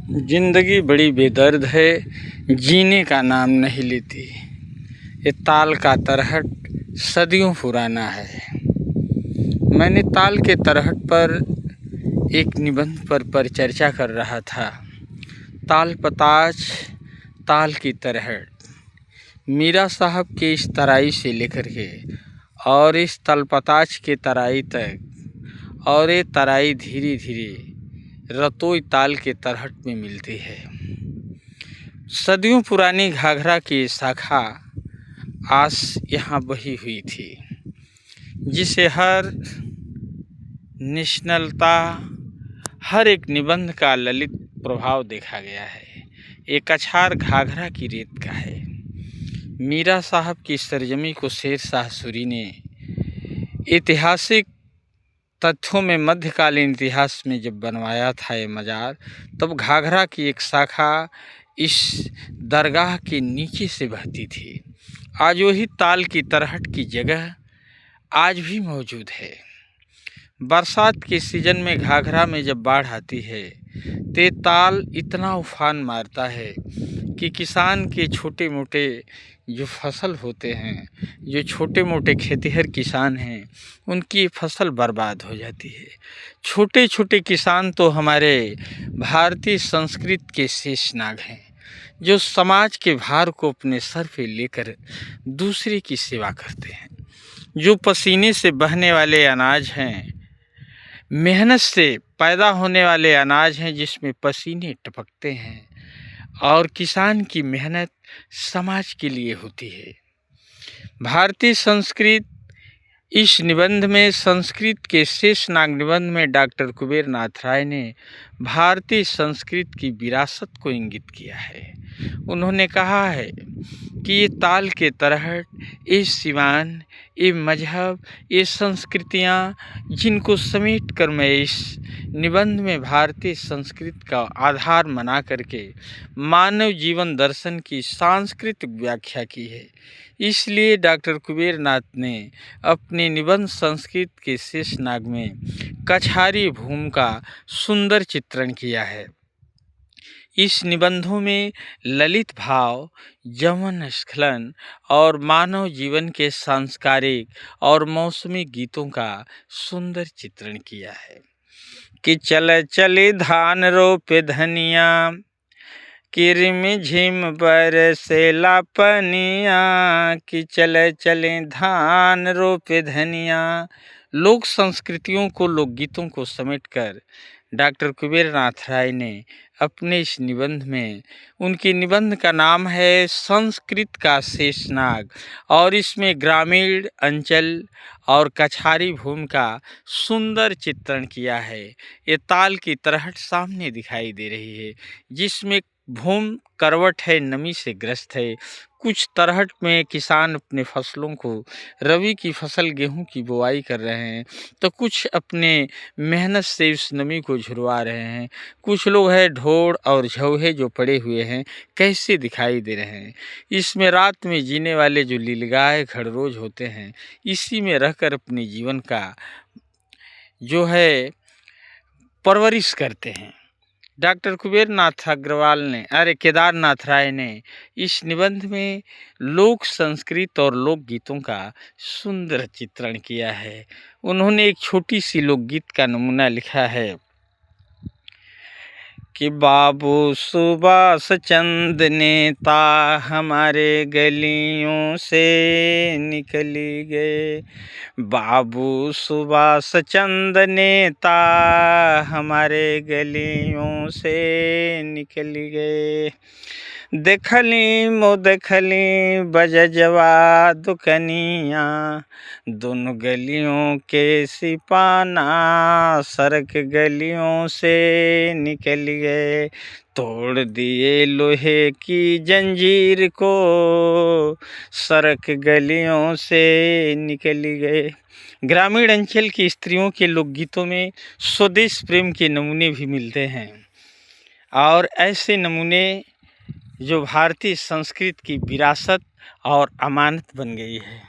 जिंदगी बड़ी बेदर्द है, जीने का नाम नहीं लेती। ये ताल का तरहट सदियों पुराना है। मैंने ताल के तरहट पर एक निबंध पर परिचर्चा कर रहा था। ताल पताच ताल की तरहट, मीरा साहब के इस तराई से लेकर के और इस तलपताच के तराई तक, और ये तराई धीरे धीरे रतोई ताल के तरहट में मिलती है। सदियों पुरानी घाघरा की शाखा आज यहाँ बही हुई थी, जिसे हर निश्चलता, हर एक निबंध का ललित प्रभाव देखा गया है। एक अछार घाघरा की रेत का है। मीरा साहब की सरजमी को शेर शाह सूरी ने ऐतिहासिक तथ्यों में मध्यकालीन इतिहास में जब बनवाया था ये मज़ार, तब घाघरा की एक शाखा इस दरगाह के नीचे से बहती थी। आज वही ताल की तरहट की जगह आज भी मौजूद है। बरसात के सीज़न में घाघरा में जब बाढ़ आती है तो ताल इतना उफान मारता है कि किसान के छोटे मोटे जो फसल होते हैं, जो छोटे मोटे खेतिहर किसान हैं, उनकी फसल बर्बाद हो जाती है। छोटे छोटे किसान तो हमारे भारतीय संस्कृति के शेषनाग हैं, जो समाज के भार को अपने सर पे लेकर दूसरे की सेवा करते हैं, जो पसीने से बहने वाले अनाज हैं, मेहनत से पैदा होने वाले अनाज हैं, जिसमें पसीने टपकते हैं, और किसान की मेहनत समाज के लिए होती है। भारतीय संस्कृत इस निबंध में, संस्कृत के शेषनाग निबंध में डॉक्टर कुबेर नाथ राय ने भारतीय संस्कृत की विरासत को इंगित किया है। उन्होंने कहा है कि ये ताल के तरहट, ये सिवान, ये मजहब, ये संस्कृतियाँ, जिनको समेट कर मैं इस निबंध में भारतीय संस्कृति का आधार बना करके मानव जीवन दर्शन की सांस्कृतिक व्याख्या की है। इसलिए डॉक्टर कुबेर नाथ ने अपने निबंध संस्कृत के शेषनाग में कछारी भूमि का सुंदर चित्रण किया है। इस निबंधों में ललित भाव, यौवन स्खलन और मानव जीवन के सांस्कारिक और मौसमी गीतों का सुंदर चित्रण किया है। कि चल चले धान रोपे धनिया, किरिम झिम बरसेला पनिया, कि चले चले धान रोपे धनिया। लोक संस्कृतियों को, लोकगीतों को समेटकर डॉक्टर कुबेर नाथ राय ने अपने इस निबंध में, उनके निबंध का नाम है संस्कृत का शेषनाग, और इसमें ग्रामीण अंचल और कछारी भूमि का सुंदर चित्रण किया है। ये ताल की तरहट सामने दिखाई दे रही है, जिसमें भूमि करवट है, नमी से ग्रस्त है। कुछ तरहट में किसान अपने फसलों को, रबी की फसल गेहूं की बुआई कर रहे हैं, तो कुछ अपने मेहनत से उस नमी को झुरवा रहे हैं। कुछ लोग हैं ढोड़ और झौहे जो पड़े हुए हैं, कैसे दिखाई दे रहे हैं। इसमें रात में जीने वाले जो लीलगाय खड़रोज होते हैं, इसी में रहकर अपने जीवन का जो है परवरिश करते हैं। डॉक्टर कुबेर नाथ अग्रवाल ने, केदारनाथ राय ने इस निबंध में लोक संस्कृत और लोकगीतों का सुंदर चित्रण किया है। उन्होंने एक छोटी सी लोकगीत का नमूना लिखा है कि बाबू सुभाष चंद नेता हमारे गलियों से निकली गए। बाबू सुभाष चंद नेता हमारे गलियों से निकली गए। देखली बजजवा दुकनिया, दोनों गलियों के सिपाना सड़क गलियों से निकल गए। तोड़ दिए लोहे की जंजीर को, सड़क गलियों से निकल गए। ग्रामीण अंचल की स्त्रियों के लोकगीतों में स्वदेश प्रेम के नमूने भी मिलते हैं, और ऐसे नमूने जो भारतीय संस्कृति की विरासत और अमानत बन गई है।